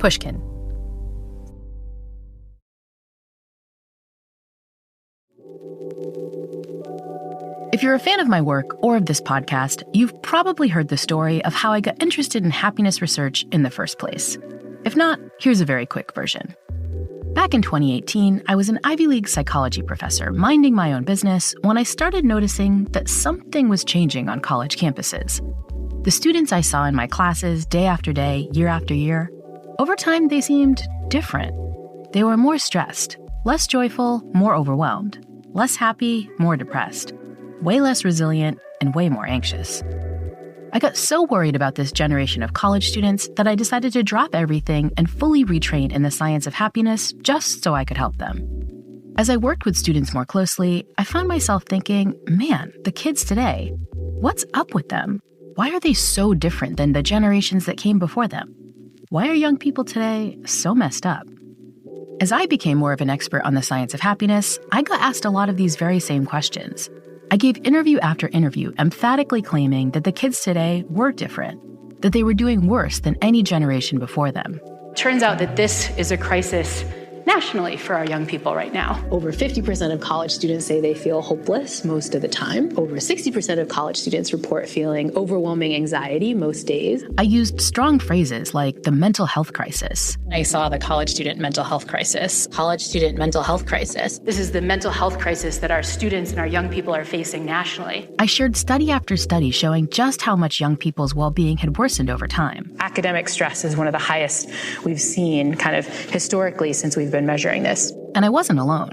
Pushkin. If you're a fan of my work or of this podcast, you've probably heard the story of how I got interested in happiness research in the first place. If not, here's a very quick version. Back in 2018, I was an Ivy League psychology professor minding my own business when I started noticing that something was changing on college campuses. The students I saw in my classes day after day, year after year, over time they seemed different. They were more stressed, less joyful, more overwhelmed, less happy, more depressed, way less resilient, and way more anxious. I got so worried about this generation of college students that I decided to drop everything and fully retrain in the science of happiness just so I could help them. As I worked with students more closely, I found myself thinking, man, the kids today, what's up with them? Why are they so different than the generations that came before them? Why are young people today so messed up? As I became more of an expert on the science of happiness, I got asked a lot of these very same questions. I gave interview after interview emphatically claiming that the kids today were different, that they were doing worse than any generation before them. Turns out that this is a crisis nationally for our young people right now. Over 50% of college students say they feel hopeless most of the time. Over 60% of college students report feeling overwhelming anxiety most days. I used strong phrases like the mental health crisis. I saw the college student mental health crisis. College student mental health crisis. This is the mental health crisis that our students and our young people are facing nationally. I shared study after study showing just how much young people's well-being had worsened over time. Academic stress is one of the highest we've seen kind of historically since we've been measuring this. And I wasn't alone.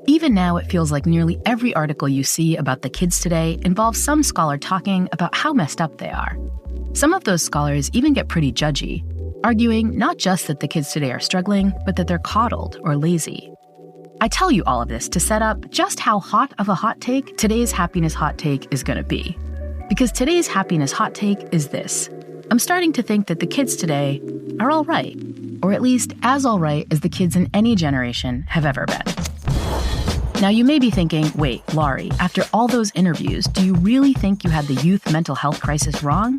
Even now, it feels like nearly every article you see about the kids today involves some scholar talking about how messed up they are. Some of those scholars even get pretty judgy, arguing not just that the kids today are struggling, but that they're coddled or lazy. I tell you all of this to set up just how hot of a hot take today's happiness hot take is going to be. Because today's happiness hot take is this. I'm starting to think that the kids today are all right, or at least as all right as the kids in any generation have ever been. Now you may be thinking, wait, Laurie, after all those interviews, do you really think you had the youth mental health crisis wrong?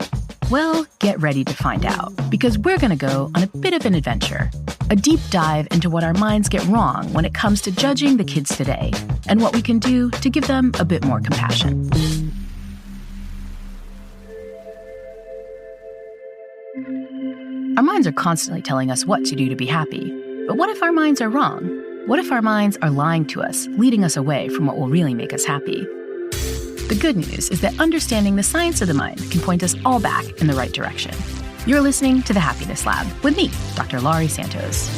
Well, get ready to find out, because we're going to go on a bit of an adventure, a deep dive into what our minds get wrong when it comes to judging the kids today, and what we can do to give them a bit more compassion. Our minds are constantly telling us what to do to be happy. But what if our minds are wrong? What if our minds are lying to us, leading us away from what will really make us happy? The good news is that understanding the science of the mind can point us all back in the right direction. You're listening to The Happiness Lab with me, Dr. Laurie Santos.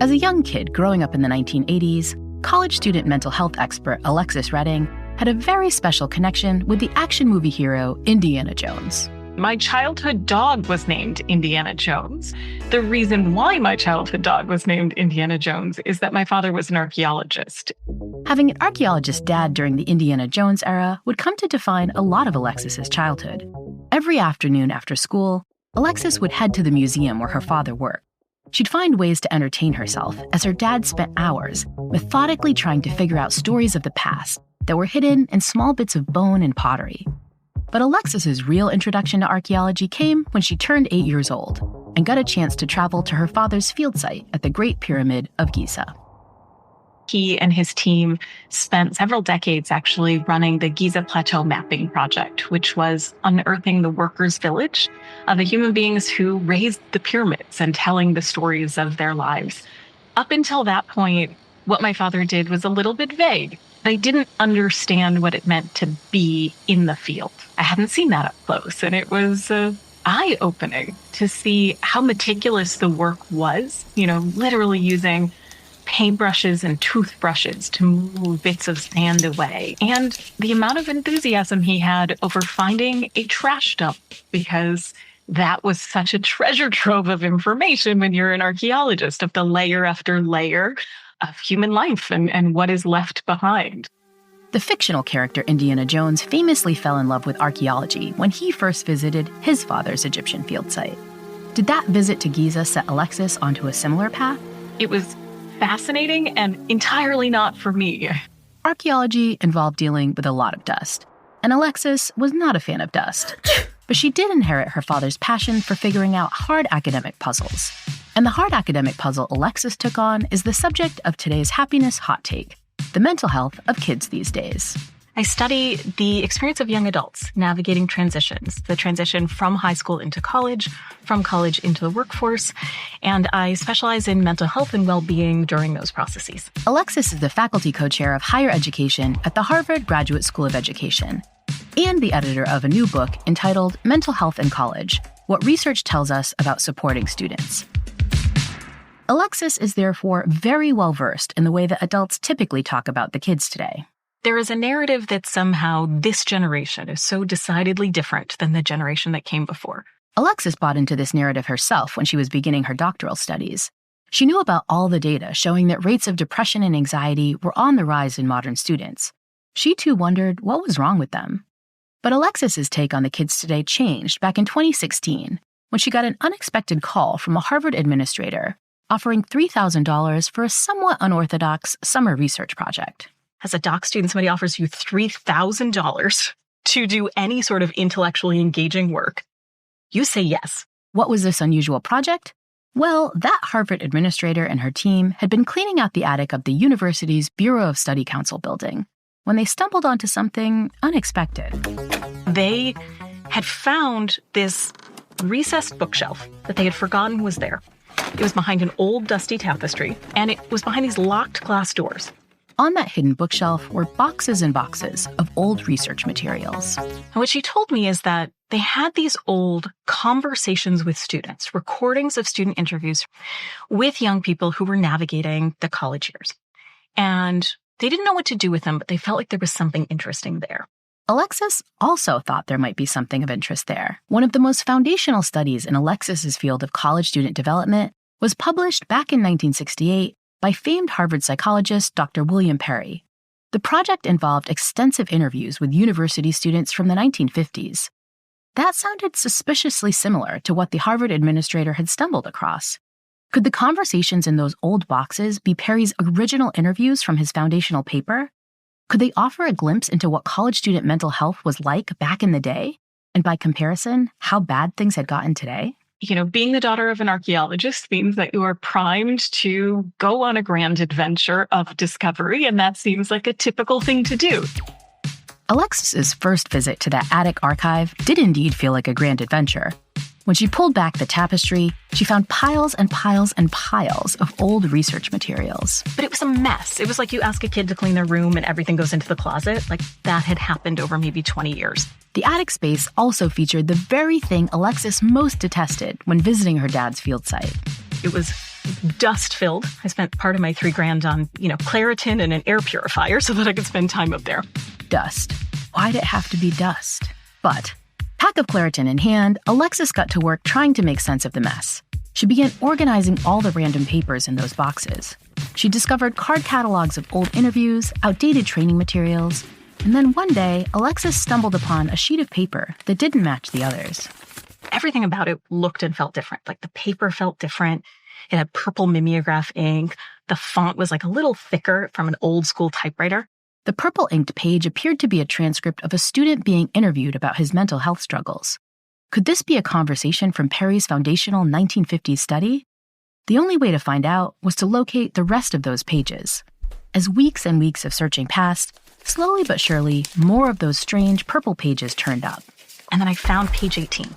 As a young kid growing up in the 1980s, college student mental health expert Alexis Redding had a very special connection with the action movie hero Indiana Jones. My childhood dog was named Indiana Jones. The reason why my childhood dog was named Indiana Jones is that my father was an archaeologist. Having an archaeologist dad during the Indiana Jones era would come to define a lot of Alexis's childhood. Every afternoon after school, Alexis would head to the museum where her father worked. She'd find ways to entertain herself as her dad spent hours methodically trying to figure out stories of the past that were hidden in small bits of bone and pottery. But Alexis's real introduction to archaeology came when she turned 8 years old and got a chance to travel to her father's field site at the Great Pyramid of Giza. He and his team spent several decades actually running the Giza Plateau Mapping Project, which was unearthing the workers' village of the human beings who raised the pyramids and telling the stories of their lives. Up until that point, what my father did was a little bit vague. They didn't understand what it meant to be in the field. I hadn't seen that up close, and it was eye-opening to see how meticulous the work was, literally using paintbrushes and toothbrushes to move bits of sand away. And the amount of enthusiasm he had over finding a trash dump, because that was such a treasure trove of information when you're an archaeologist, of the layer after layer of human life and what is left behind. The fictional character Indiana Jones famously fell in love with archaeology when he first visited his father's Egyptian field site. Did that visit to Giza set Alexis onto a similar path? It was fascinating and entirely not for me. archaeology involved dealing with a lot of dust, and Alexis was not a fan of dust. But she did inherit her father's passion for figuring out hard academic puzzles. And the hard academic puzzle Alexis took on is the subject of today's happiness hot take, the mental health of kids these days. I study the experience of young adults navigating transitions, the transition from high school into college, from college into the workforce, and I specialize in mental health and well-being during those processes. Alexis is the faculty co-chair of higher education at the Harvard Graduate School of Education and the editor of a new book entitled Mental Health in College: What Research Tells Us About Supporting Students. Alexis is therefore very well versed in the way that adults typically talk about the kids today. There is a narrative that somehow this generation is so decidedly different than the generation that came before. Alexis bought into this narrative herself when she was beginning her doctoral studies. She knew about all the data showing that rates of depression and anxiety were on the rise in modern students. She too wondered what was wrong with them. But Alexis's take on the kids today changed back in 2016 when she got an unexpected call from a Harvard administrator offering $3,000 for a somewhat unorthodox summer research project. As a doc student, somebody offers you $3,000 to do any sort of intellectually engaging work. You say yes. What was this unusual project? Well, that Harvard administrator and her team had been cleaning out the attic of the university's Bureau of Study Council building when they stumbled onto something unexpected. They had found this recessed bookshelf that they had forgotten was there. It was behind an old dusty tapestry, and it was behind these locked glass doors. On that hidden bookshelf were boxes and boxes of old research materials. And what she told me is that they had these old conversations with students, recordings of student interviews with young people who were navigating the college years. And they didn't know what to do with them, but they felt like there was something interesting there. Alexis also thought there might be something of interest there. One of the most foundational studies in Alexis's field of college student development was published back in 1968 by famed Harvard psychologist Dr. William Perry. The project involved extensive interviews with university students from the 1950s. That sounded suspiciously similar to what the Harvard administrator had stumbled across. Could the conversations in those old boxes be Perry's original interviews from his foundational paper? Could they offer a glimpse into what college student mental health was like back in the day? And by comparison, how bad things had gotten today? You know, being the daughter of an archaeologist means that you are primed to go on a grand adventure of discovery, and that seems like a typical thing to do. Alexis's first visit to that attic archive did indeed feel like a grand adventure. When she pulled back the tapestry, she found piles and piles and piles of old research materials. But it was a mess. It was like you ask a kid to clean their room and everything goes into the closet. Like that had happened over maybe 20 years. The attic space also featured the very thing Alexis most detested when visiting her dad's field site. It was dust-filled. I spent part of my $3,000 on, Claritin and an air purifier so that I could spend time up there. Dust. Why'd it have to be dust? But pack of Claritin in hand, Alexis got to work trying to make sense of the mess. She began organizing all the random papers in those boxes. She discovered card catalogs of old interviews, outdated training materials, and then one day, Alexis stumbled upon a sheet of paper that didn't match the others. Everything about it looked and felt different. Like the paper felt different. It had purple mimeograph ink. The font was like a little thicker from an old school typewriter. The purple inked page appeared to be a transcript of a student being interviewed about his mental health struggles. Could this be a conversation from Perry's foundational 1950s study? The only way to find out was to locate the rest of those pages. As weeks and weeks of searching passed, slowly but surely, more of those strange purple pages turned up. And then I found page 18.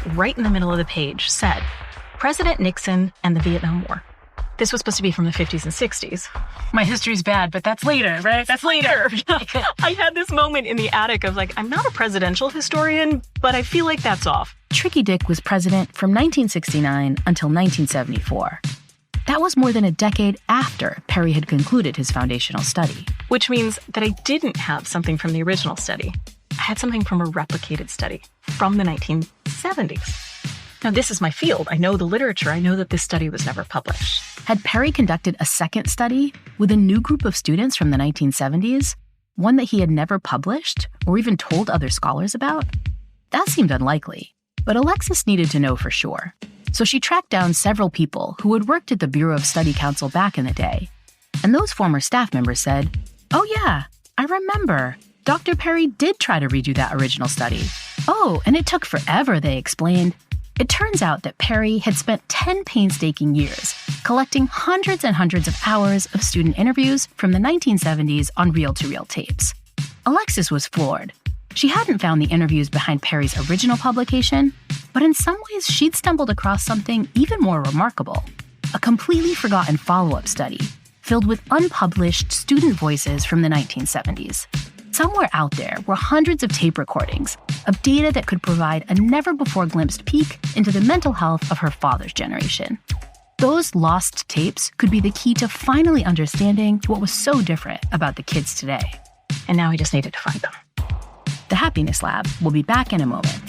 Right in the middle of the page said, President Nixon and the Vietnam War. This was supposed to be from the 50s and 60s. My history's bad, but that's later, right? That's later. I had this moment in the attic of I'm not a presidential historian, but I feel like that's off. Tricky Dick was president from 1969 until 1974. That was more than a decade after Perry had concluded his foundational study. Which means that I didn't have something from the original study. I had something from a replicated study from the 1970s. Now, this is my field. I know the literature. I know that this study was never published. Had Perry conducted a second study with a new group of students from the 1970s, one that he had never published or even told other scholars about? That seemed unlikely, but Alexis needed to know for sure. So she tracked down several people who had worked at the Bureau of Study Council back in the day. And those former staff members said, Oh yeah, I remember. Dr. Perry did try to redo that original study. Oh, and it took forever, they explained. It turns out that Perry had spent 10 painstaking years collecting hundreds and hundreds of hours of student interviews from the 1970s on reel-to-reel tapes. Alexis was floored. She hadn't found the interviews behind Perry's original publication, but in some ways she'd stumbled across something even more remarkable, a completely forgotten follow-up study filled with unpublished student voices from the 1970s. Somewhere out there were hundreds of tape recordings of data that could provide a never-before-glimpsed peek into the mental health of her father's generation. Those lost tapes could be the key to finally understanding what was so different about the kids today. And now we just needed to find them. The Happiness Lab will be back in a moment.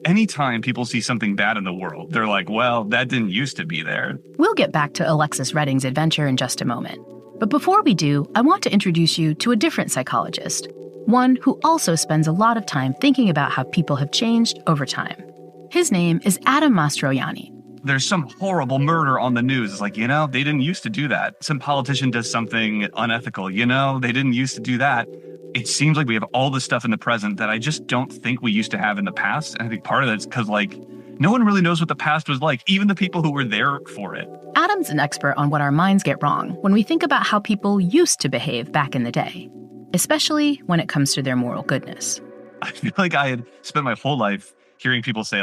Anytime people see something bad in the world, they're like, well, that didn't used to be there. We'll get back to Alexis Redding's adventure in just a moment. But before we do, I want to introduce you to a different psychologist, one who also spends a lot of time thinking about how people have changed over time. His name is Adam Mastroianni. There's some horrible murder on the news. It's like, they didn't used to do that. Some politician does something unethical. They didn't used to do that. It seems like we have all this stuff in the present that I just don't think we used to have in the past. And I think part of that's because, no one really knows what the past was like, even the people who were there for it. Adam's an expert on what our minds get wrong when we think about how people used to behave back in the day, especially when it comes to their moral goodness. I feel like I had spent my whole life hearing people say,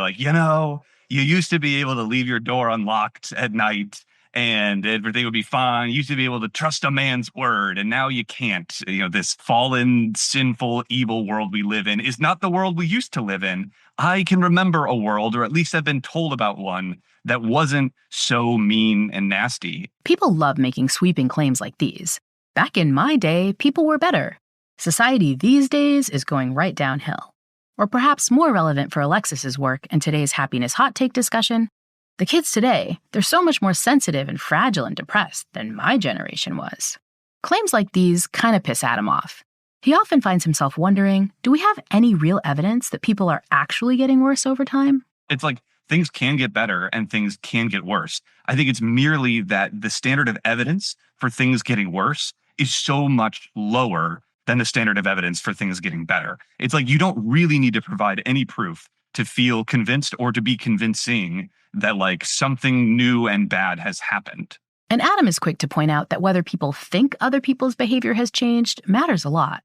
you used to be able to leave your door unlocked at night and everything would be fine. You used to be able to trust a man's word, and now you can't. This fallen, sinful, evil world we live in is not the world we used to live in. I can remember a world, or at least I've been told about one, that wasn't so mean and nasty. People love making sweeping claims like these. Back in my day, people were better. Society these days is going right downhill. Or perhaps more relevant for Alexis's work and today's happiness hot take discussion, the kids today, they're so much more sensitive and fragile and depressed than my generation was. Claims like these kind of piss Adam off. He often finds himself wondering, do we have any real evidence that people are actually getting worse over time? It's like things can get better and things can get worse. I think it's merely that the standard of evidence for things getting worse is so much lower than the standard of evidence for things getting better. It's like you don't really need to provide any proof to feel convinced or to be convincing that something new and bad has happened. And Adam is quick to point out that whether people think other people's behavior has changed matters a lot.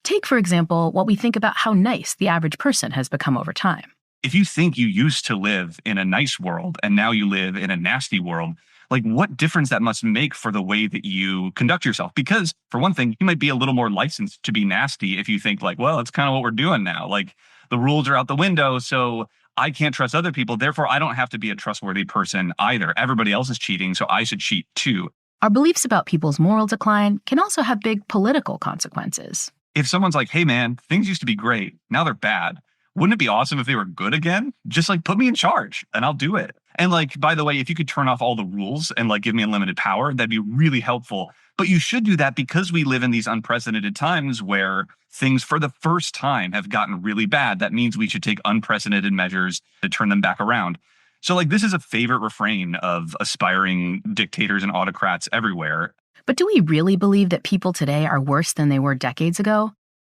Take, for example, what we think about how nice the average person has become over time. If you think you used to live in a nice world and now you live in a nasty world, what difference that must make for the way that you conduct yourself? Because, for one thing, you might be a little more licensed to be nasty if you think it's kind of what we're doing now. The rules are out the window, so I can't trust other people. Therefore, I don't have to be a trustworthy person either. Everybody else is cheating, so I should cheat too. Our beliefs about people's moral decline can also have big political consequences. If someone's like, hey man, things used to be great, now they're bad. Wouldn't it be awesome if they were good again? Just put me in charge and I'll do it. And by the way, if you could turn off all the rules and give me unlimited power, that'd be really helpful. But you should do that because we live in these unprecedented times where things for the first time have gotten really bad. That means we should take unprecedented measures to turn them back around. So this is a favorite refrain of aspiring dictators and autocrats everywhere. But do we really believe that people today are worse than they were decades ago?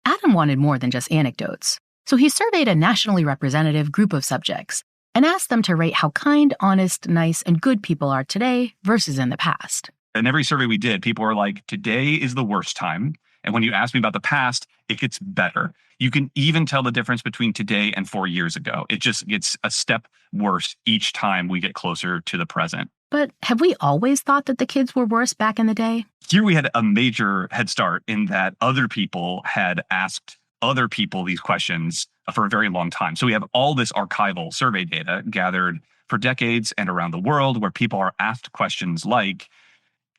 Adam wanted more than just anecdotes. So he surveyed a nationally representative group of subjects and asked them to rate how kind, honest, nice, and good people are today versus in the past. In every survey we did, people were like, today is the worst time. And when you ask me about the past, it gets better. You can even tell the difference between today and 4 years ago. It just gets a step worse each time we get closer to the present. But have we always thought that the kids were worse back in the day? Here we had a major head start in that other people had asked other people these questions for a very long time. So we have all this archival survey data gathered for decades and around the world where people are asked questions like,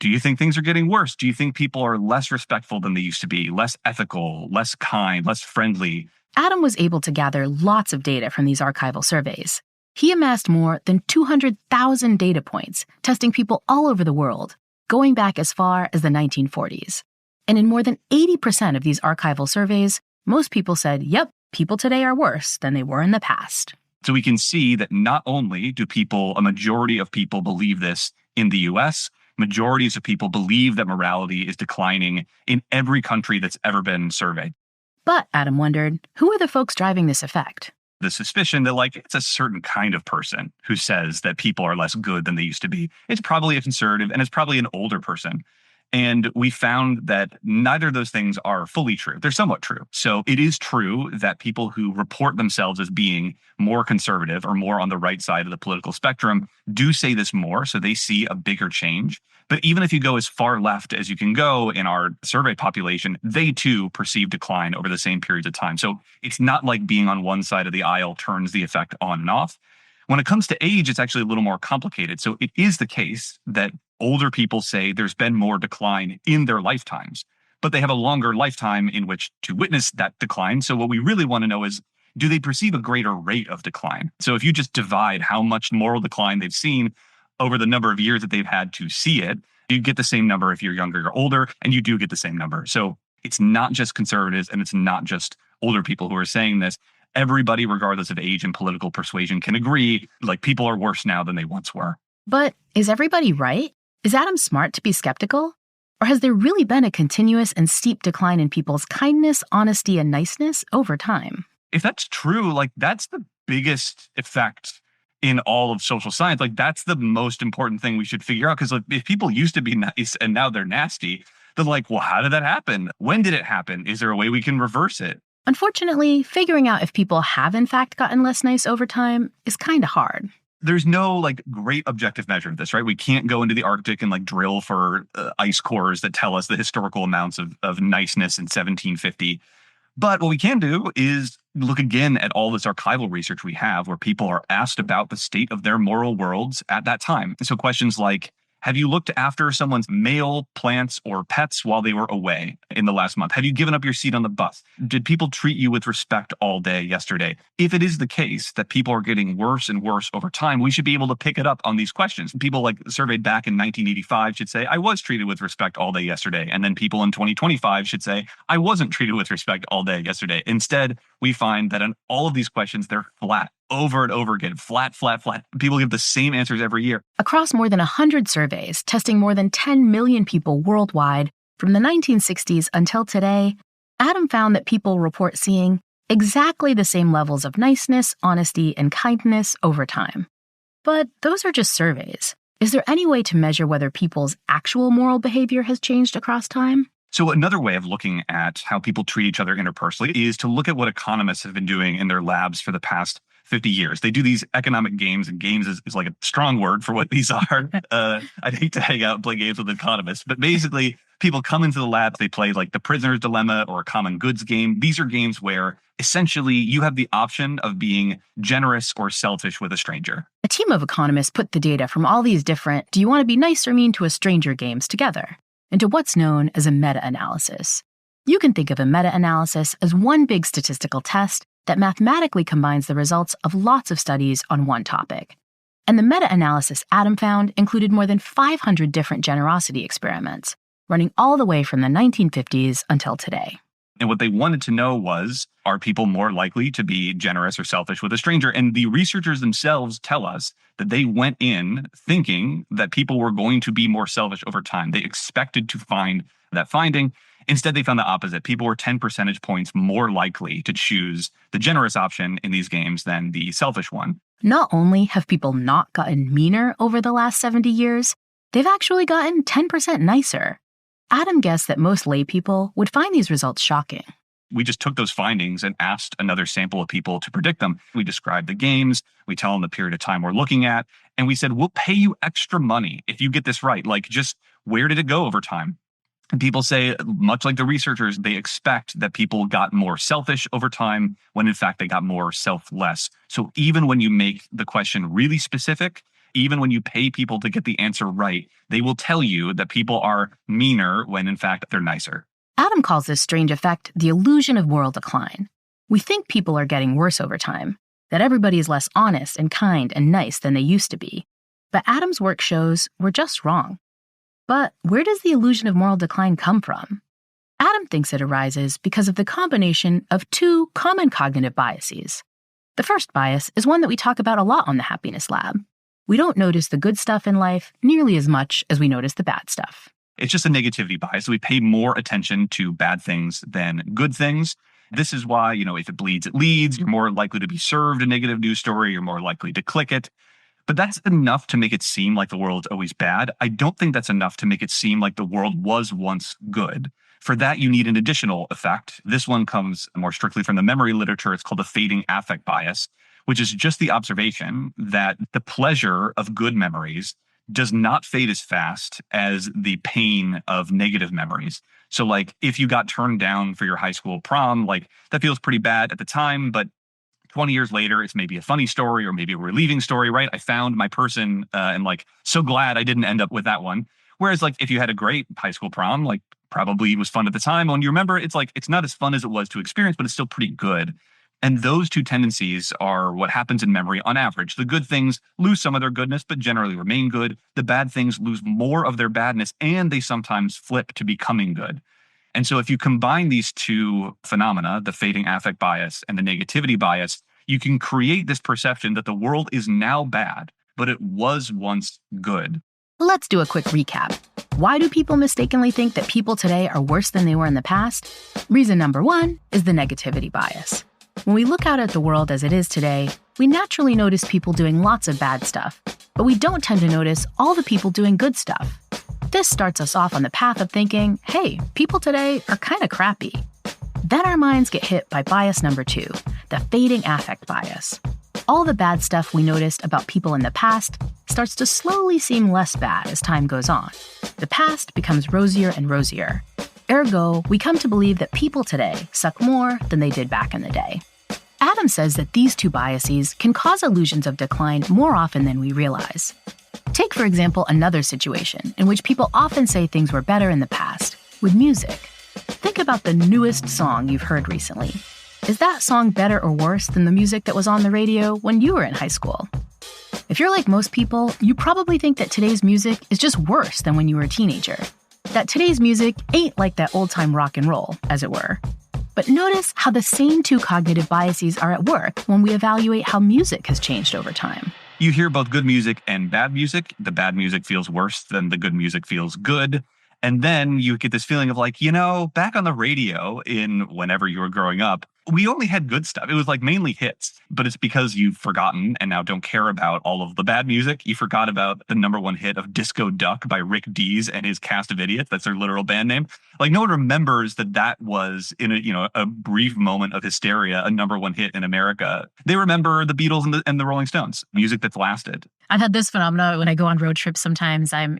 do you think things are getting worse? Do you think people are less respectful than they used to be, less ethical, less kind, less friendly? Adam was able to gather lots of data from these archival surveys. He amassed more than 200,000 data points, testing people all over the world, going back as far as the 1940s. And in more than 80% of these archival surveys, most people said, yep, people today are worse than they were in the past. So we can see that not only do a majority of people believe this in the US, majorities of people believe that morality is declining in every country that's ever been surveyed. But, Adam wondered, who are the folks driving this effect? The suspicion that it's a certain kind of person who says that people are less good than they used to be. It's probably a conservative, and it's probably an older person. And we found that neither of those things are fully true. They're somewhat true. So it is true that people who report themselves as being more conservative or more on the right side of the political spectrum do say this more. So they see a bigger change. But even if you go as far left as you can go in our survey population, they too perceive decline over the same periods of time. So it's not like being on one side of the aisle turns the effect on and off. When it comes to age, it's actually a little more complicated. So it is the case that older people say there's been more decline in their lifetimes, but they have a longer lifetime in which to witness that decline. So what we really want to know is, do they perceive a greater rate of decline? So if you just divide how much moral decline they've seen over the number of years that they've had to see it, you get the same number if you're younger or older, and you do get the same number. So it's not just conservatives and it's not just older people who are saying this. Everybody, regardless of age and political persuasion, can agree, people are worse now than they once were. But is everybody right? Is Adam smart to be skeptical? Or has there really been a continuous and steep decline in people's kindness, honesty, and niceness over time? If that's true, that's the biggest effect in all of social science. That's the most important thing we should figure out. Because if people used to be nice and now they're nasty, then well, how did that happen? When did it happen? Is there a way we can reverse it? Unfortunately, figuring out if people have in fact gotten less nice over time is kind of hard. There's no great objective measure of this, right? We can't go into the Arctic and drill for ice cores that tell us the historical amounts of niceness in 1750. But what we can do is look again at all this archival research we have where people are asked about the state of their moral worlds at that time. So questions like, have you looked after someone's mail, plants, or pets while they were away in the last month? Have you given up your seat on the bus? Did people treat you with respect all day yesterday? If it is the case that people are getting worse and worse over time, we should be able to pick it up on these questions. People surveyed back in 1985 should say, I was treated with respect all day yesterday. And then people in 2025 should say, I wasn't treated with respect all day yesterday. Instead, we find that in all of these questions, they're flat. Over and over again, flat, flat, flat. People give the same answers every year. Across more than 100 surveys, testing more than 10 million people worldwide, from the 1960s until today, Adam found that people report seeing exactly the same levels of niceness, honesty, and kindness over time. But those are just surveys. Is there any way to measure whether people's actual moral behavior has changed across time? So another way of looking at how people treat each other interpersonally is to look at what economists have been doing in their labs for the past 50 years. They do these economic games, and games is a strong word for what these are. I'd hate to hang out and play games with economists, but basically people come into the labs, they play the prisoner's dilemma or a common goods game. These are games where essentially you have the option of being generous or selfish with a stranger. A team of economists put the data from all these different "do you want to be nice or mean to a stranger" games together into what's known as a meta-analysis. You can think of a meta-analysis as one big statistical test that mathematically combines the results of lots of studies on one topic. And the meta-analysis Adam found included more than 500 different generosity experiments, running all the way from the 1950s until today. And what they wanted to know was, are people more likely to be generous or selfish with a stranger? And the researchers themselves tell us that they went in thinking that people were going to be more selfish over time. They expected to find that finding. Instead, they found the opposite. People were 10 percentage points more likely to choose the generous option in these games than the selfish one. Not only have people not gotten meaner over the last 70 years, they've actually gotten 10% nicer. Adam guessed that most lay people would find these results shocking. We just took those findings and asked another sample of people to predict them. We described the games, we tell them the period of time we're looking at, and we said, we'll pay you extra money if you get this right. Just where did it go over time? And people say, much like the researchers, they expect that people got more selfish over time when in fact they got more selfless. So even when you make the question really specific, even when you pay people to get the answer right, they will tell you that people are meaner when in fact they're nicer. Adam calls this strange effect the illusion of moral decline. We think people are getting worse over time, that everybody is less honest and kind and nice than they used to be. But Adam's work shows we're just wrong. But where does the illusion of moral decline come from? Adam thinks it arises because of the combination of two common cognitive biases. The first bias is one that we talk about a lot on the Happiness Lab. We don't notice the good stuff in life nearly as much as we notice the bad stuff. It's just a negativity bias. We pay more attention to bad things than good things. This is why, if it bleeds, it leads. You're more likely to be served a negative news story. You're more likely to click it. But that's enough to make it seem like the world's always bad. I don't think that's enough to make it seem like the world was once good. For that, you need an additional effect. This one comes more strictly from the memory literature. It's called the fading affect bias, which is just the observation that the pleasure of good memories does not fade as fast as the pain of negative memories. So if you got turned down for your high school prom, that feels pretty bad at the time, but 20 years later, it's maybe a funny story or maybe a relieving story, right? I found my person and so glad I didn't end up with that one. Whereas if you had a great high school prom, probably was fun at the time. When you remember, it's it's not as fun as it was to experience, but it's still pretty good. And those two tendencies are what happens in memory on average. The good things lose some of their goodness, but generally remain good. The bad things lose more of their badness, and they sometimes flip to becoming good. And so if you combine these two phenomena, the fading affect bias and the negativity bias, you can create this perception that the world is now bad, but it was once good. Let's do a quick recap. Why do people mistakenly think that people today are worse than they were in the past? Reason number one is the negativity bias. When we look out at the world as it is today, we naturally notice people doing lots of bad stuff, but we don't tend to notice all the people doing good stuff. This starts us off on the path of thinking, hey, people today are kind of crappy. Then our minds get hit by bias number two, the fading affect bias. All the bad stuff we noticed about people in the past starts to slowly seem less bad as time goes on. The past becomes rosier and rosier. Ergo, we come to believe that people today suck more than they did back in the day. Adam says that these two biases can cause illusions of decline more often than we realize. Take, for example, another situation in which people often say things were better in the past, with music. Think about the newest song you've heard recently. Is that song better or worse than the music that was on the radio when you were in high school? If you're like most people, you probably think that today's music is just worse than when you were a teenager. That today's music ain't like that old-time rock and roll, as it were. But notice how the same two cognitive biases are at work when we evaluate how music has changed over time. You hear both good music and bad music. The bad music feels worse than the good music feels good. And then you get this feeling of back on the radio in whenever you were growing up, we only had good stuff. It was mainly hits, but it's because you've forgotten and now don't care about all of the bad music. You forgot about the number one hit of Disco Duck by Rick Dees and his cast of idiots. That's their literal band name. No one remembers that was in a brief moment of hysteria, a number one hit in America. They remember the Beatles and the Rolling Stones, music that's lasted. I've had this phenomenon when I go on road trips. Sometimes I'm,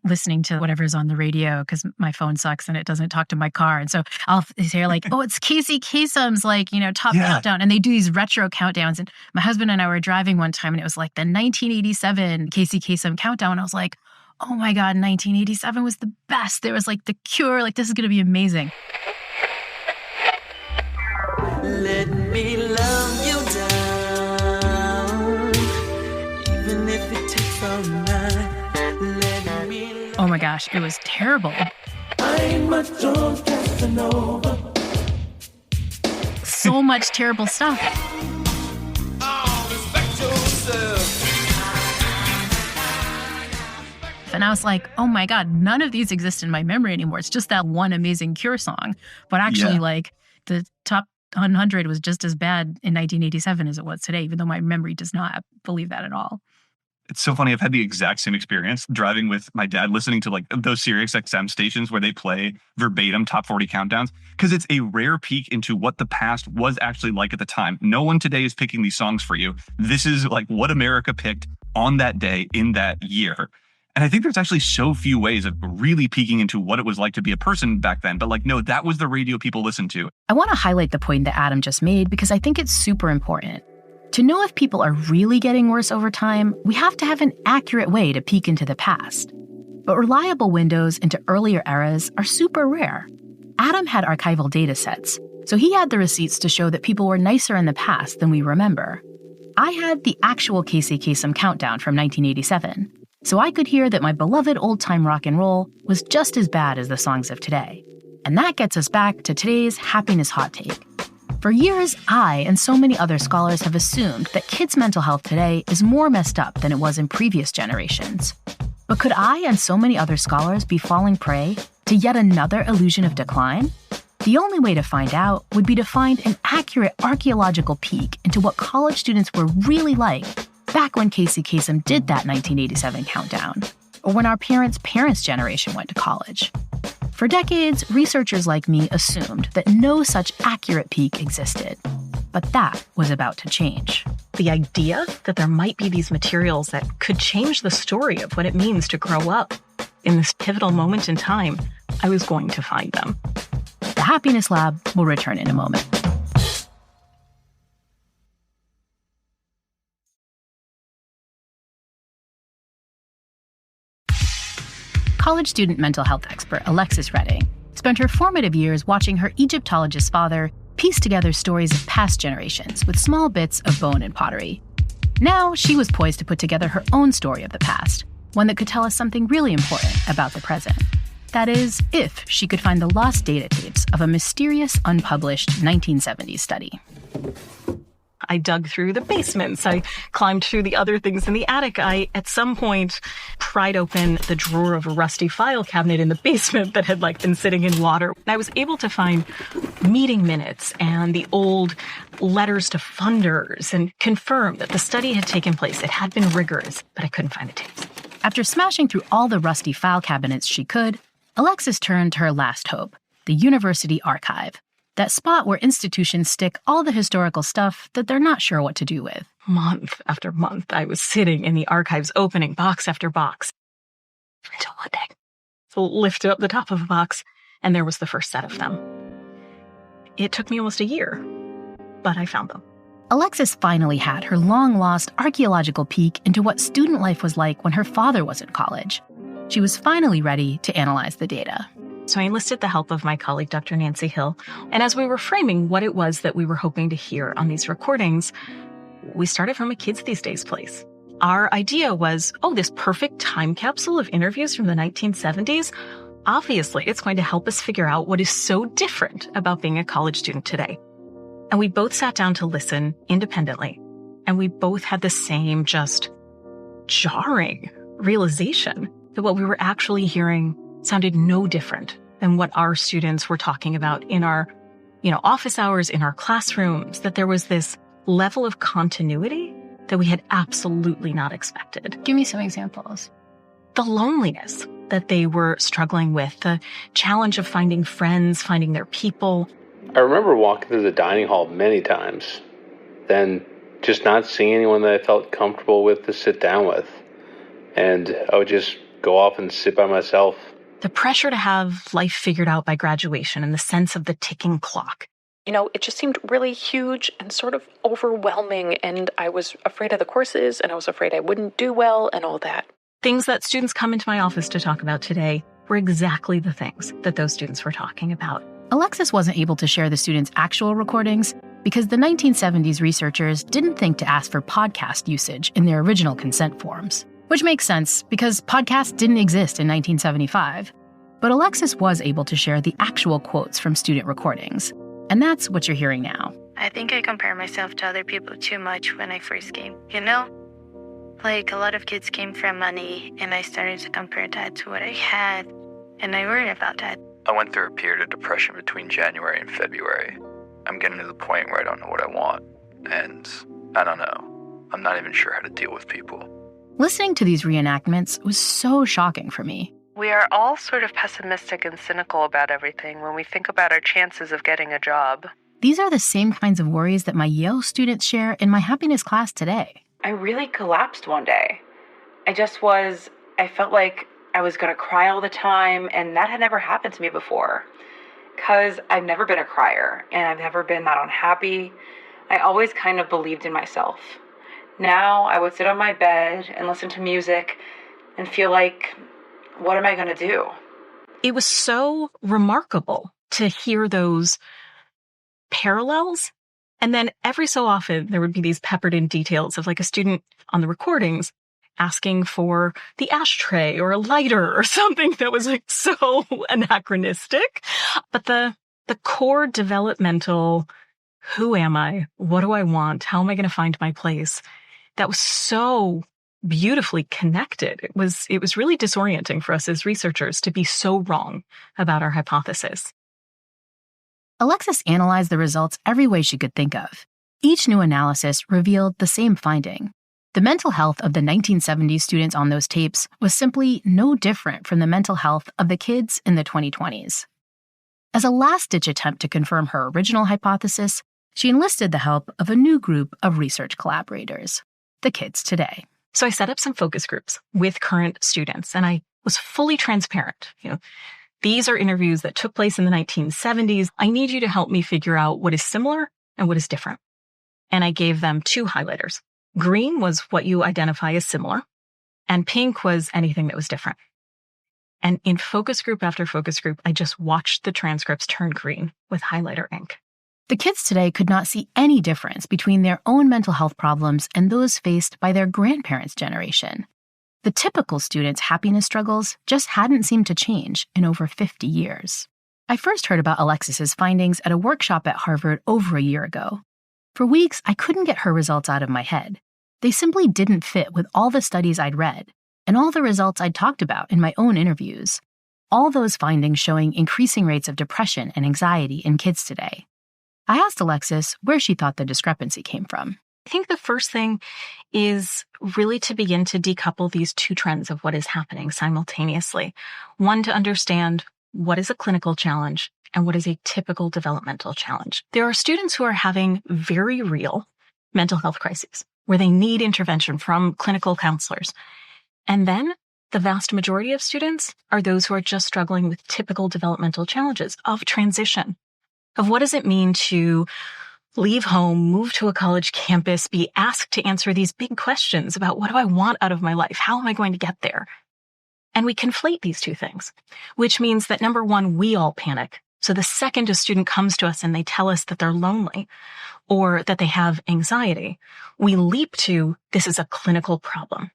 listening to whatever's on the radio because my phone sucks and it doesn't talk to my car. And so I'll hear oh, it's Casey Kasem's top countdown. And they do these retro countdowns. And my husband and I were driving one time and it was the 1987 Casey Kasem countdown. And I was like, oh my God, 1987 was the best. There was The Cure. This is going to be amazing. Let me love you down, even if it takes all night. Let me oh my gosh, it was terrible. I'm a Jones Casanova. So much terrible stuff. And I was like, oh my God, none of these exist in my memory anymore. It's just that one amazing Cure song. But actually, the top 100 was just as bad in 1987 as it was today, even though my memory does not believe that at all. It's so funny. I've had the exact same experience driving with my dad, listening to those Sirius XM stations where they play verbatim top 40 countdowns, because it's a rare peek into what the past was actually like at the time. No one today is picking these songs for you. This is what America picked on that day in that year. And I think there's actually so few ways of really peeking into what it was like to be a person back then. But no, that was the radio people listened to. I want to highlight the point that Adam just made because I think it's super important. To know if people are really getting worse over time, we have to have an accurate way to peek into the past. But reliable windows into earlier eras are super rare. Adam had archival data sets, so he had the receipts to show that people were nicer in the past than we remember. I had the actual Casey Kasem countdown from 1987, so I could hear that my beloved old-time rock and roll was just as bad as the songs of today. And that gets us back to today's happiness hot take. For years, I and so many other scholars have assumed that kids' mental health today is more messed up than it was in previous generations. But could I and so many other scholars be falling prey to yet another illusion of decline? The only way to find out would be to find an accurate archaeological peek into what college students were really like back when Casey Kasem did that 1987 countdown, or when our parents' generation went to college. For decades, researchers like me assumed that no such accurate peek existed. But that was about to change. The idea that there might be these materials that could change the story of what it means to grow up in this pivotal moment in time, I was going to find them. The Happiness Lab will return in a moment. College student mental health expert Alexis Redding spent her formative years watching her Egyptologist father piece together stories of past generations with small bits of bone and pottery. Now she was poised to put together her own story of the past, one that could tell us something really important about the present. That is, if she could find the lost data tapes of a mysterious, unpublished 1970s study. I dug through the basements. I climbed through the other things in the attic. I, at some point, pried open the drawer of a rusty file cabinet in the basement that had been sitting in water. And I was able to find meeting minutes and the old letters to funders and confirm that the study had taken place. It had been rigorous, but I couldn't find the tapes. After smashing through all the rusty file cabinets she could, Alexis turned to her last hope, the university archive. That spot where institutions stick all the historical stuff that they're not sure what to do with. Month after month, I was sitting in the archives opening box after box. Until one day, I lifted up the top of a box, and there was the first set of them. It took me almost a year, but I found them. Alexis finally had her long-lost archaeological peek into what student life was like when her father was in college. She was finally ready to analyze the data. So I enlisted the help of my colleague, Dr. Nancy Hill. And as we were framing what it was that we were hoping to hear on these recordings, we started from a Kids These Days place. Our idea was, this perfect time capsule of interviews from the 1970s, obviously it's going to help us figure out what is so different about being a college student today. And we both sat down to listen independently. And we both had the same just jarring realization that what we were actually hearing sounded no different than what our students were talking about in our, office hours, in our classrooms, that there was this level of continuity that we had absolutely not expected. Give me some examples. The loneliness that they were struggling with, the challenge of finding friends, finding their people. I remember walking through the dining hall many times, then just not seeing anyone that I felt comfortable with to sit down with. And I would just go off and sit by myself. The pressure to have life figured out by graduation and the sense of the ticking clock. It just seemed really huge and sort of overwhelming, and I was afraid of the courses, and I was afraid I wouldn't do well, and all that. Things that students come into my office to talk about today were exactly the things that those students were talking about. Alexis wasn't able to share the students' actual recordings because the 1970s researchers didn't think to ask for podcast usage in their original consent forms. Which makes sense, because podcasts didn't exist in 1975. But Alexis was able to share the actual quotes from student recordings. And that's what you're hearing now. I think I compare myself to other people too much when I first came. A lot of kids came from money, and I started to compare that to what I had, and I worried about that. I went through a period of depression between January and February. I'm getting to the point where I don't know what I want, and I don't know. I'm not even sure how to deal with people. Listening to these reenactments was so shocking for me. We are all sort of pessimistic and cynical about everything when we think about our chances of getting a job. These are the same kinds of worries that my Yale students share in my happiness class today. I really collapsed one day. I felt like I was going to cry all the time, and that had never happened to me before. Because I've never been a crier, and I've never been that unhappy. I always kind of believed in myself. Now I would sit on my bed and listen to music and feel like, what am I going to do? It was so remarkable to hear those parallels. And then every so often, there would be these peppered in details of a student on the recordings asking for the ashtray or a lighter or something that was so anachronistic. But the core developmental who am I? What do I want? How am I going to find my place? That was so beautifully connected. It was really disorienting for us as researchers to be so wrong about our hypothesis. Alexis analyzed the results every way she could think of. Each new analysis revealed the same finding. The mental health of the 1970s students on those tapes was simply no different from the mental health of the kids in the 2020s. As a last-ditch attempt to confirm her original hypothesis, she enlisted the help of a new group of research collaborators, the kids today. So I set up some focus groups with current students, and I was fully transparent. These are interviews that took place in the 1970s. I need you to help me figure out what is similar and what is different. And I gave them 2 highlighters. Green was what you identify as similar, and pink was anything that was different. And in focus group after focus group, I just watched the transcripts turn green with highlighter ink. The kids today could not see any difference between their own mental health problems and those faced by their grandparents' generation. The typical student's happiness struggles just hadn't seemed to change in over 50 years. I first heard about Alexis's findings at a workshop at Harvard over a year ago. For weeks, I couldn't get her results out of my head. They simply didn't fit with all the studies I'd read and all the results I'd talked about in my own interviews. All those findings showing increasing rates of depression and anxiety in kids today. I asked Alexis where she thought the discrepancy came from. I think the first thing is really to begin to decouple these 2 trends of what is happening simultaneously. One, to understand what is a clinical challenge and what is a typical developmental challenge. There are students who are having very real mental health crises where they need intervention from clinical counselors. And then the vast majority of students are those who are just struggling with typical developmental challenges of transition, of what does it mean to leave home, move to a college campus, be asked to answer these big questions about what do I want out of my life? How am I going to get there? And we conflate these 2 things, which means that number one, we all panic. So the second a student comes to us and they tell us that they're lonely or that they have anxiety, we leap to, this is a clinical problem.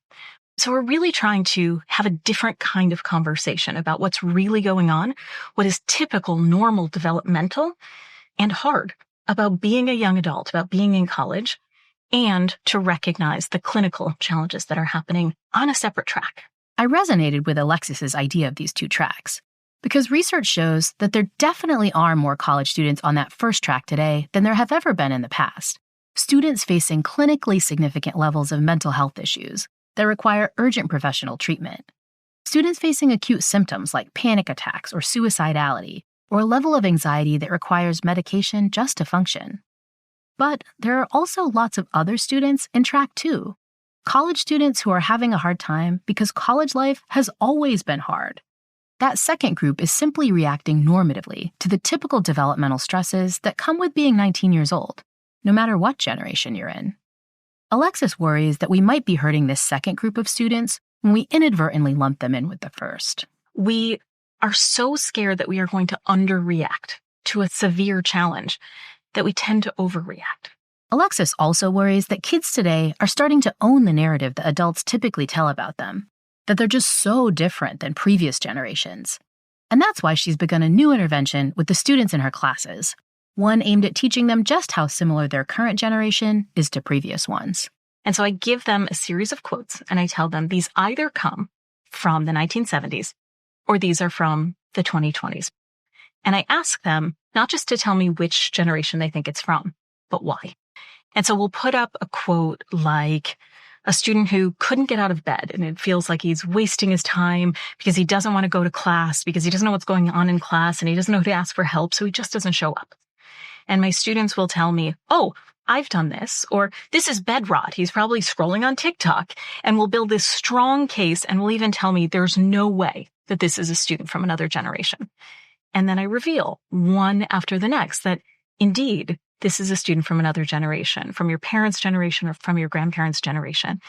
So we're really trying to have a different kind of conversation about what's really going on, what is typical, normal, developmental, and hard about being a young adult, about being in college, and to recognize the clinical challenges that are happening on a separate track. I resonated with Alexis's idea of these 2 tracks, because research shows that there definitely are more college students on that first track today than there have ever been in the past. Students facing clinically significant levels of mental health issues that require urgent professional treatment. Students facing acute symptoms like panic attacks or suicidality, or a level of anxiety that requires medication just to function. But there are also lots of other students in track 2. College students who are having a hard time because college life has always been hard. That second group is simply reacting normatively to the typical developmental stresses that come with being 19 years old, no matter what generation you're in. Alexis worries that we might be hurting this second group of students when we inadvertently lump them in with the first. We are so scared that we are going to underreact to a severe challenge that we tend to overreact. Alexis also worries that kids today are starting to own the narrative that adults typically tell about them, that they're just so different than previous generations. And that's why she's begun a new intervention with the students in her classes, one aimed at teaching them just how similar their current generation is to previous ones. And so I give them a series of quotes, and I tell them these either come from the 1970s or these are from the 2020s. And I ask them not just to tell me which generation they think it's from, but why. And so we'll put up a quote like a student who couldn't get out of bed and it feels like he's wasting his time because he doesn't want to go to class, because he doesn't know what's going on in class and he doesn't know who to ask for help, so he just doesn't show up. And my students will tell me, oh, I've done this, or this is bed rot. He's probably scrolling on TikTok, and we'll build this strong case and will even tell me there's no way that this is a student from another generation. And then I reveal one after the next that indeed, this is a student from another generation, from your parents' generation or from your grandparents' generation.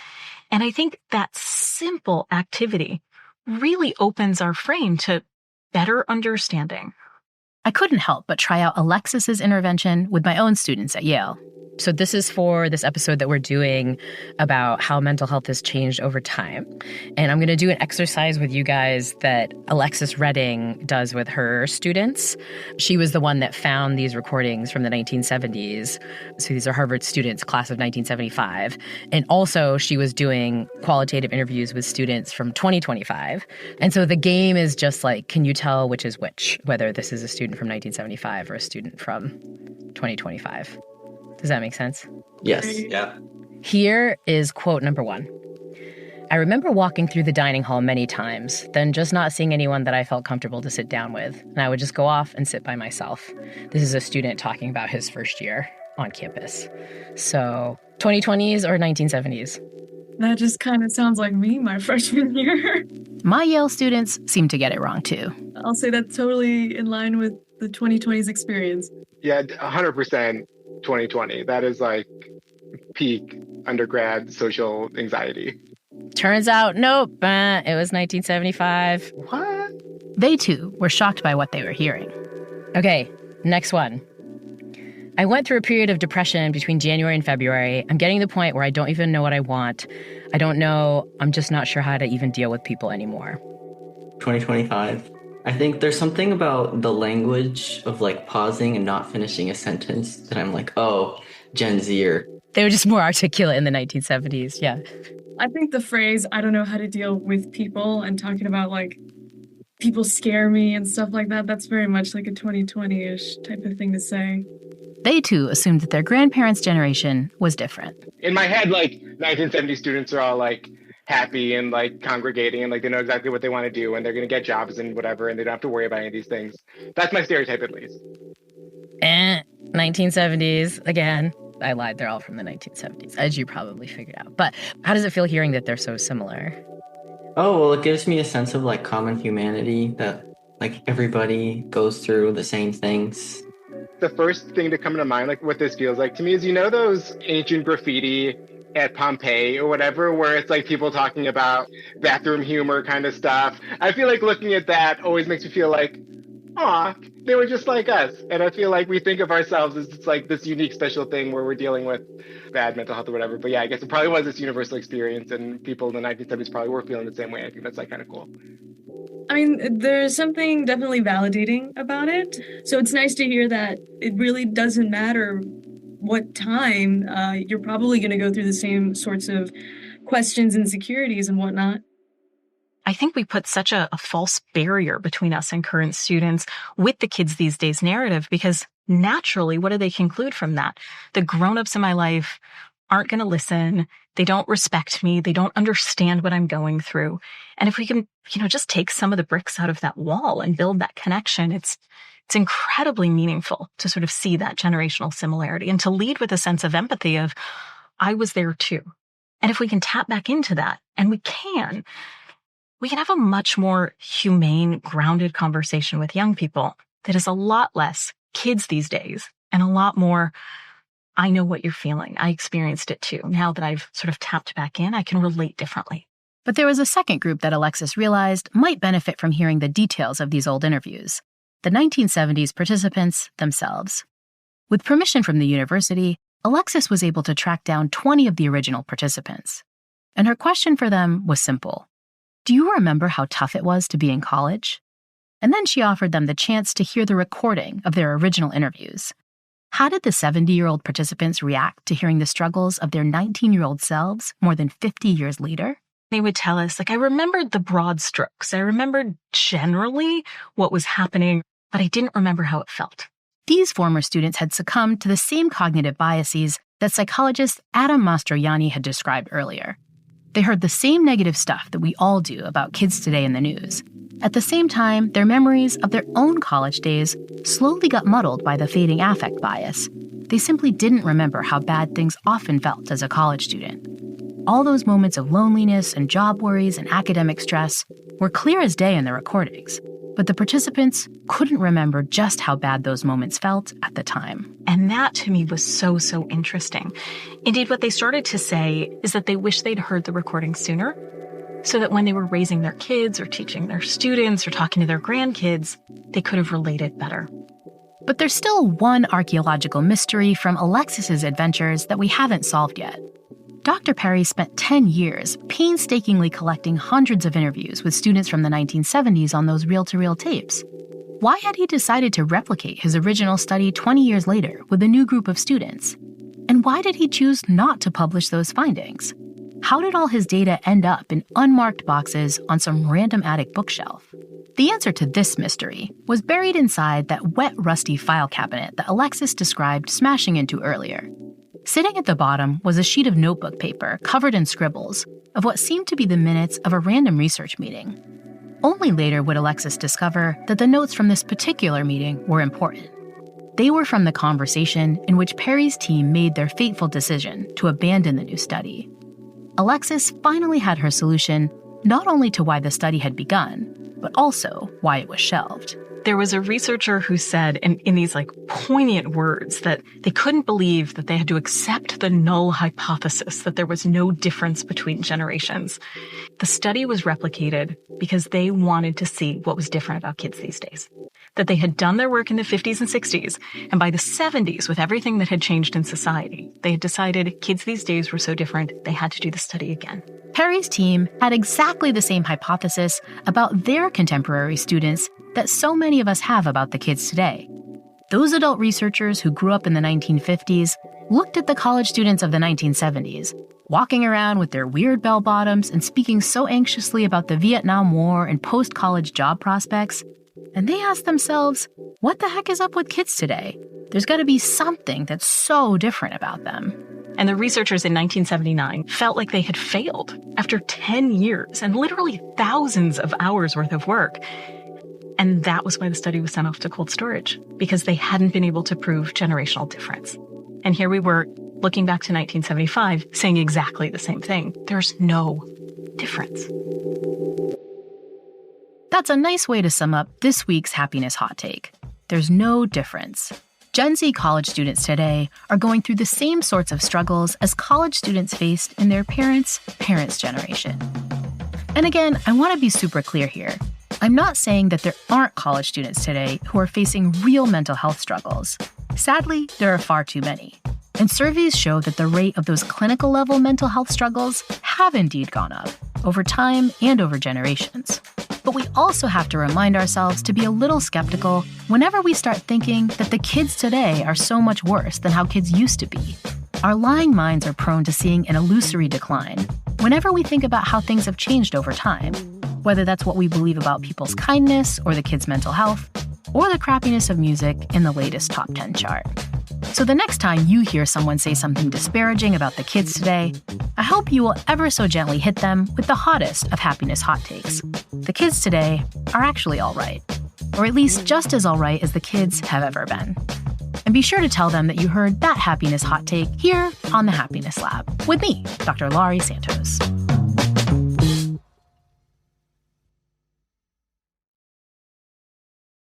And I think that simple activity really opens our frame to better understanding I couldn't help but try out Alexis's intervention with my own students at Yale. So this is for this episode that we're doing about how mental health has changed over time. And I'm going to do an exercise with you guys that Alexis Redding does with her students. She was the one that found these recordings from the 1970s. So these are Harvard students, class of 1975. And also she was doing qualitative interviews with students from 2025. And so the game is just like, can you tell which is which, whether this is a student from 1975 or a student from 2025? Does that make sense? Yes. Yeah. Here is quote number 1. I remember walking through the dining hall many times, then just not seeing anyone that I felt comfortable to sit down with, and I would just go off and sit by myself. This is a student talking about his first year on campus. So 2020s or 1970s? That just kind of sounds like me my freshman year. My Yale students seem to get it wrong too. I'll say that's totally in line with the 2020s experience. Yeah, 100%. 2020. That is like peak undergrad social anxiety. Turns out, nope, it was 1975. What? They too were shocked by what they were hearing. Okay, next one. I went through a period of depression between January and February. I'm getting to the point where I don't even know what I want. I don't know. I'm just not sure how to even deal with people anymore. 2025. I think there's something about the language of like pausing and not finishing a sentence that I'm like, oh, Gen Zer. They were just more articulate in the 1970s, yeah. I think the phrase, I don't know how to deal with people, and talking about like, people scare me and stuff like that, that's very much like a 2020-ish type of thing to say. They too assumed that their grandparents' generation was different. In my head, like 1970 students are all like happy and like congregating and like they know exactly what they want to do and they're going to get jobs and whatever and they don't have to worry about any of these things. That's my stereotype at least. 1970s again. I lied, they're all from the 1970s, as you probably figured out. But how does it feel hearing that they're so similar? Oh, well, it gives me a sense of like common humanity, that like everybody goes through the same things. The first thing to come to mind, like what this feels like to me, is, you know, those ancient graffiti at Pompeii or whatever, where it's like people talking about bathroom humor kind of stuff. I feel like looking at that always makes me feel like, aw, they were just like us. And I feel like we think of ourselves as it's like this unique special thing where we're dealing with bad mental health or whatever. But yeah, I guess it probably was this universal experience and people in the 1970s probably were feeling the same way. I think that's like kind of cool. I mean, there's something definitely validating about it. So it's nice to hear that it really doesn't matter what time, you're probably going to go through the same sorts of questions, insecurities and whatnot. I think we put such a false barrier between us and current students with the kids these days narrative, because naturally, what do they conclude from that? The grown-ups in my life aren't going to listen. They don't respect me. They don't understand what I'm going through. And if we can, just take some of the bricks out of that wall and build that connection, it's incredibly meaningful to sort of see that generational similarity and to lead with a sense of empathy of, I was there too. And if we can tap back into that, and we can have a much more humane, grounded conversation with young people that is a lot less kids these days and a lot more, I know what you're feeling. I experienced it too. Now that I've sort of tapped back in, I can relate differently. But there was a second group that Alexis realized might benefit from hearing the details of these old interviews. The 1970s participants themselves. With permission from the university, Alexis was able to track down 20 of the original participants. And her question for them was simple. Do you remember how tough it was to be in college? And then she offered them the chance to hear the recording of their original interviews. How did the 70-year-old participants react to hearing the struggles of their 19-year-old selves more than 50 years later? They would tell us, I remembered the broad strokes. I remembered generally what was happening, but I didn't remember how it felt. These former students had succumbed to the same cognitive biases that psychologist Adam Mastroianni had described earlier. They heard the same negative stuff that we all do about kids today in the news. At the same time, their memories of their own college days slowly got muddled by the fading affect bias. They simply didn't remember how bad things often felt as a college student. All those moments of loneliness and job worries and academic stress were clear as day in the recordings, but the participants couldn't remember just how bad those moments felt at the time. And that to me was so interesting. Indeed, what they started to say is that they wish they'd heard the recording sooner, so that when they were raising their kids or teaching their students or talking to their grandkids, they could have related better. But there's still one archaeological mystery from Alexis's adventures that we haven't solved yet. Dr. Perry spent 10 years painstakingly collecting hundreds of interviews with students from the 1970s on those reel-to-reel tapes. Why had he decided to replicate his original study 20 years later with a new group of students? And why did he choose not to publish those findings? How did all his data end up in unmarked boxes on some random attic bookshelf? The answer to this mystery was buried inside that wet, rusty file cabinet that Alexis described smashing into earlier. Sitting at the bottom was a sheet of notebook paper covered in scribbles of what seemed to be the minutes of a random research meeting. Only later would Alexis discover that the notes from this particular meeting were important. They were from the conversation in which Perry's team made their fateful decision to abandon the new study. Alexis finally had her solution not only to why the study had begun, but also why it was shelved. There was a researcher who said in these poignant words that they couldn't believe that they had to accept the null hypothesis that there was no difference between generations. The study was replicated because they wanted to see what was different about kids these days. That they had done their work in the 50s and 60s, and by the 70s, with everything that had changed in society, they had decided kids these days were so different, they had to do the study again. Perry's team had exactly the same hypothesis about their contemporary students that so many of us have about the kids today. Those adult researchers who grew up in the 1950s looked at the college students of the 1970s, walking around with their weird bell-bottoms and speaking so anxiously about the Vietnam War and post-college job prospects, and they asked themselves, what the heck is up with kids today? There's got to be something that's so different about them. And the researchers in 1979 felt like they had failed after 10 years and literally thousands of hours worth of work. And that was why the study was sent off to cold storage, because they hadn't been able to prove generational difference. And here we were, looking back to 1975, saying exactly the same thing. There's no difference. That's a nice way to sum up this week's Happiness Hot Take. There's no difference. Gen Z college students today are going through the same sorts of struggles as college students faced in their parents' generation. And again, I want to be super clear here. I'm not saying that there aren't college students today who are facing real mental health struggles. Sadly, there are far too many. And surveys show that the rate of those clinical level mental health struggles have indeed gone up over time and over generations. But we also have to remind ourselves to be a little skeptical whenever we start thinking that the kids today are so much worse than how kids used to be. Our lying minds are prone to seeing an illusory decline whenever we think about how things have changed over time, whether that's what we believe about people's kindness or the kids' mental health, or the crappiness of music in the latest top 10 chart. So the next time you hear someone say something disparaging about the kids today, I hope you will ever so gently hit them with the hottest of happiness hot takes. The kids today are actually all right, or at least just as all right as the kids have ever been. And be sure to tell them that you heard that happiness hot take here on the Happiness Lab with me, Dr. Laurie Santos.